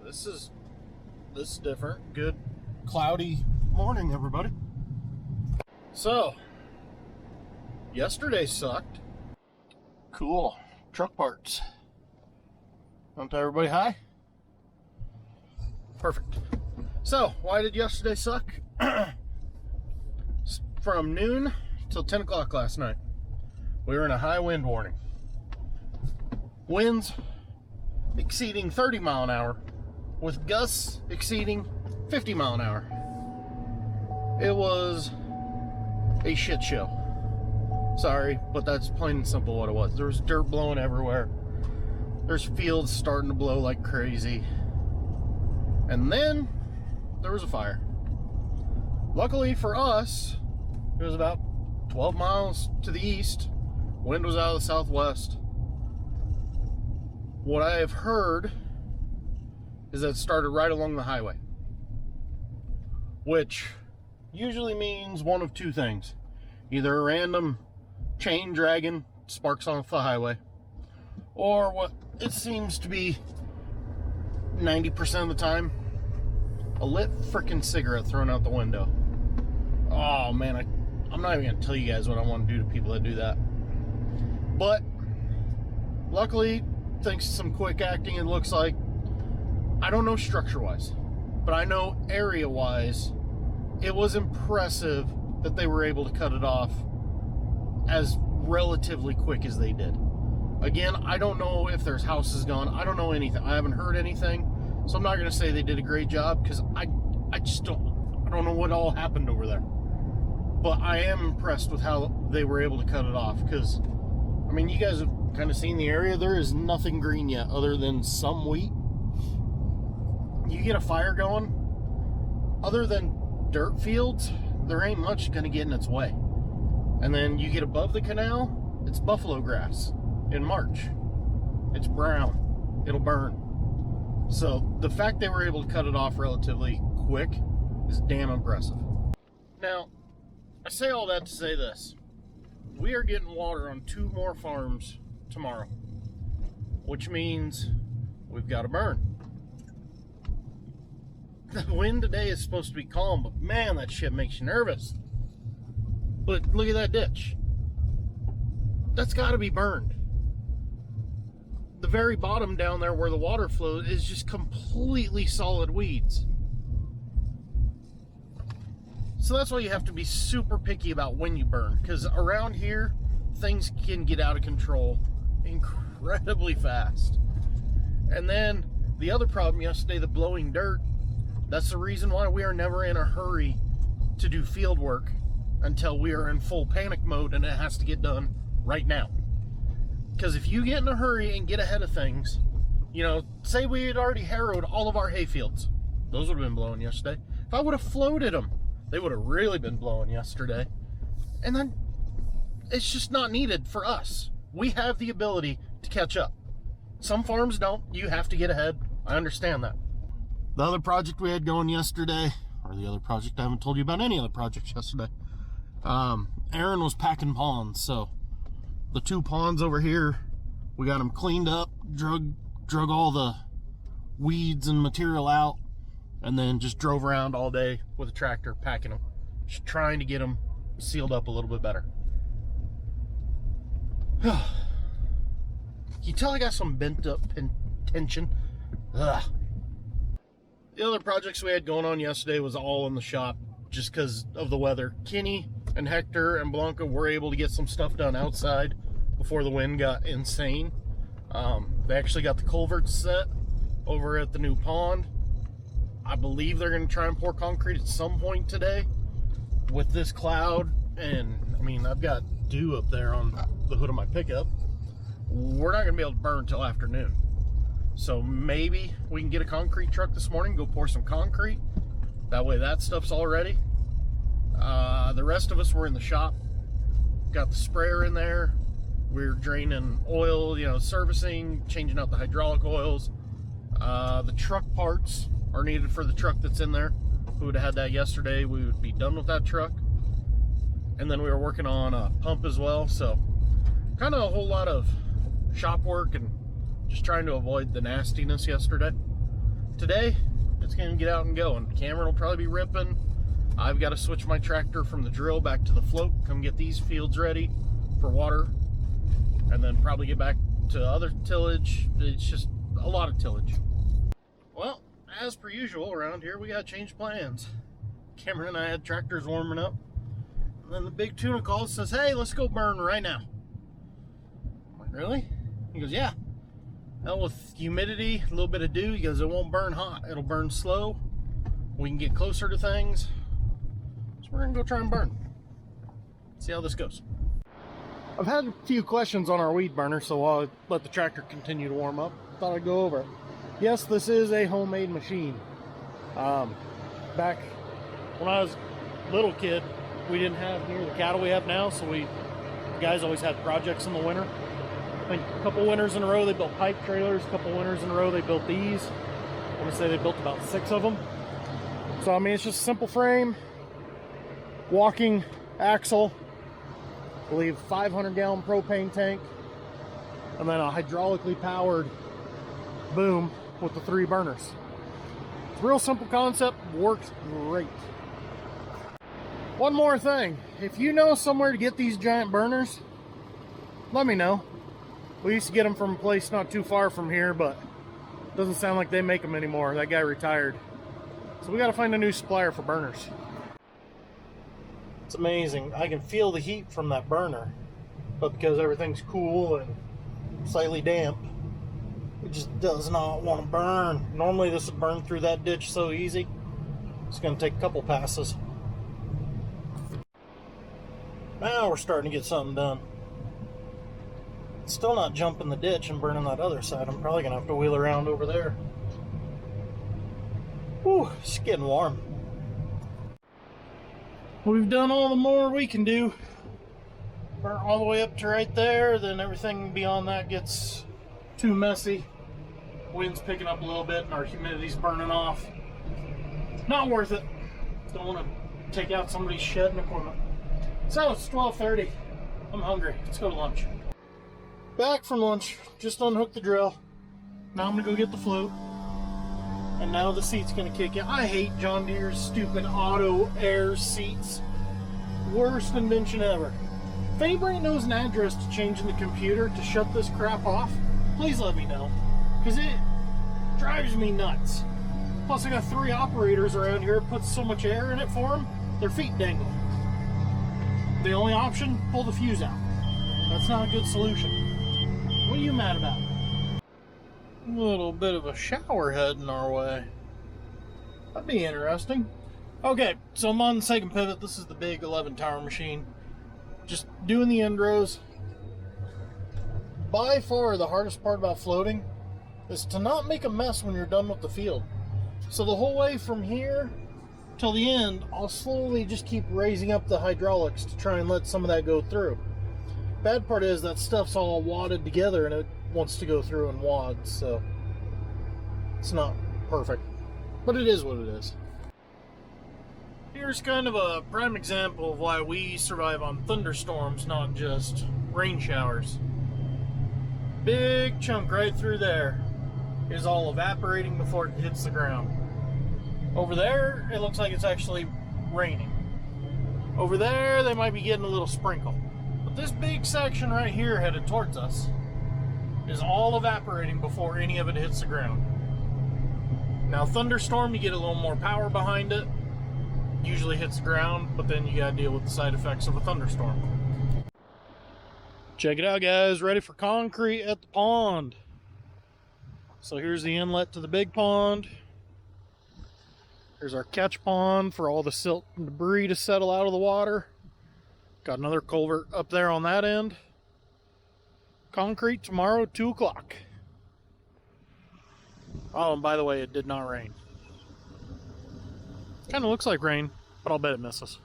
This is different. Good cloudy morning, everybody. So, yesterday sucked. Cool. Truck parts. Want to tell everybody hi? Perfect. So, why did yesterday suck? From noon till 10 o'clock last night, we were in a high wind warning. Winds exceeding 30 mile an hour with gusts exceeding 50 mile an hour. It was a shit show. Sorry, but that's plain and simple what it was. There was dirt blowing everywhere. There's fields starting to blow like crazy. And then there was a fire. Luckily for us, it was about 12 miles to the east. Wind was out of the southwest. What I have heard is that it started right along the highway, which usually means one of two things. Either a random chain dragging sparks off the highway, or what it seems to be 90% of the time, a lit frickin' cigarette thrown out the window. Oh man, I'm not even gonna tell you guys what I want to do to people that do that. But luckily, thanks to some quick acting, it looks like, I don't know structure-wise, but I know area-wise, it was impressive that they were able to cut it off as relatively quick as they did. Again, I don't know if there's houses gone. I don't know anything. I haven't heard anything, so I'm not going to say they did a great job, because I don't know what all happened over there. But I am impressed with how they were able to cut it off, because, I mean, you guys have kind of seen the area. There is nothing green yet other than some wheat. You get a fire going, other than dirt fields, there ain't much going to get in its way. And then you get above the canal, it's buffalo grass in March. It's brown. It'll burn. So the fact they were able to cut it off relatively quick is damn impressive. Now, I say all that to say this. We are getting water on 2 more farms tomorrow, which means we've got to burn. The wind today is supposed to be calm, but man, that shit makes you nervous. Look at that ditch. That's got to be burned. The very bottom down there where the water flows is just completely solid weeds. So that's why you have to be super picky about when you burn, because around here, things can get out of control incredibly fast. And then the other problem yesterday, the blowing dirt, that's the reason why we are never in a hurry to do field work until we are in full panic mode and it has to get done right now. Because if you get in a hurry and get ahead of things, you know, say we had already harrowed all of our hay fields. Those would have been blowing yesterday. If I would have floated them, they would have really been blowing yesterday. And then it's just not needed for us. We have the ability to catch up. Some farms don't. You have to get ahead. I understand that. The other project we had going yesterday, or the other project, I haven't told you about any other projects yesterday. Aaron was packing ponds, so the 2 ponds over here, we got them cleaned up, drug all the weeds and material out, and then just drove around all day with a tractor packing them, just trying to get them sealed up a little bit better. You tell I got some bent up tension. Ugh. The other projects we had going on yesterday was all in the shop just because of the weather. Kenny and Hector and Blanca were able to get some stuff done outside before the wind got insane. They actually got the culverts set over at the new pond. I believe they're going to try and pour concrete at some point today. With this cloud, and I mean, I've got dew up there on the hood of my pickup, we're not going to be able to burn until afternoon. So maybe we can get a concrete truck this morning, go pour some concrete. That way that stuff's all ready. The rest of us were in the shop. Got the sprayer in there. We're draining oil, you know, servicing, changing out the hydraulic oils. The truck parts are needed for the truck that's in there. If we would have had that yesterday, we would be done with that truck. And then we were working on a pump as well. So kind of a whole lot of shop work and just trying to avoid the nastiness yesterday. today it's gonna get out and going. Cameron will probably be ripping. I've got to switch my tractor from the drill back to the float, come get these fields ready for water, and then probably get back to other tillage. It's just a lot of tillage. Well, as per usual around here, we got to change plans. Cameron and I had tractors warming up, and then the big tuna calls, says, hey, let's go burn right now. I'm like, really? He goes, yeah. Well, with humidity, a little bit of dew, he goes, it won't burn hot, it'll burn slow. We can get closer to things. So we're gonna go try and burn. See how this goes. I've had a few questions on our weed burner, so I'll let the tractor continue to warm up. Thought I'd go over it. Yes, this is a homemade machine. Back when I was a little kid, we didn't have near the cattle we have now, so the guys always had projects in the winter. I think a couple winters in a row they built pipe trailers, a couple winters in a row they built these. I want to say they built about 6 of them. So I mean, it's just a simple frame, walking axle, I believe 500-gallon propane tank, and then a hydraulically powered boom with the 3 burners. It's a real simple concept, works great. One more thing, if you know somewhere to get these giant burners, let me know. We used to get them from a place not too far from here, but it doesn't sound like they make them anymore. That guy retired. So we got to find a new supplier for burners. It's amazing. I can feel the heat from that burner, but because everything's cool and slightly damp, it just does not want to burn. Normally this would burn through that ditch so easy. It's going to take a couple passes. Now we're starting to get something done. Still not jumping the ditch and burning that other side. I'm probably gonna have to wheel around over there. Whew, it's getting warm. We've done all the more we can do. Burn all the way up to right there, then everything beyond that gets too messy. Wind's picking up a little bit and our humidity's burning off. Not worth it. Don't want to take out somebody's shed and equipment. So it's 12:30. I'm hungry. Let's go to lunch. Back from lunch, just unhooked the drill. Now I'm gonna go get the float. And now the seat's gonna kick in. I hate John Deere's stupid auto air seats. Worst invention ever. If anybody knows an address to change in the computer to shut this crap off, please let me know. Because it drives me nuts. Plus I got 3 operators around here that put so much air in it for them, their feet dangle. The only option, pull the fuse out. That's not a good solution. What are you mad about? A little bit of a shower heading our way. That'd be interesting. Okay, so I'm on the second pivot. This is the big 11 tower machine. Just doing the end rows. By far the hardest part about floating is to not make a mess when you're done with the field. So the whole way from here till the end, I'll slowly just keep raising up the hydraulics to try and let some of that go through. Bad part is that stuff's all wadded together and it wants to go through in wads, so it's not perfect, but it is what it is. Here's kind of a prime example of why we survive on thunderstorms, not just rain showers. Big chunk right through there is all evaporating before it hits the ground. Over there, it looks like it's actually raining. Over there, they might be getting a little sprinkle. But this big section right here headed towards us is all evaporating before any of it hits the ground. Now, thunderstorm, you get a little more power behind it. Usually hits the ground, but then you gotta deal with the side effects of a thunderstorm. Check it out, guys. Ready for concrete at the pond. So here's the inlet to the big pond. Here's our catch pond for all the silt and debris to settle out of the water. Got another culvert up there on that end. Concrete tomorrow, 2 o'clock. Oh, and by the way, it did not rain. Kind of looks like rain, but I'll bet it misses.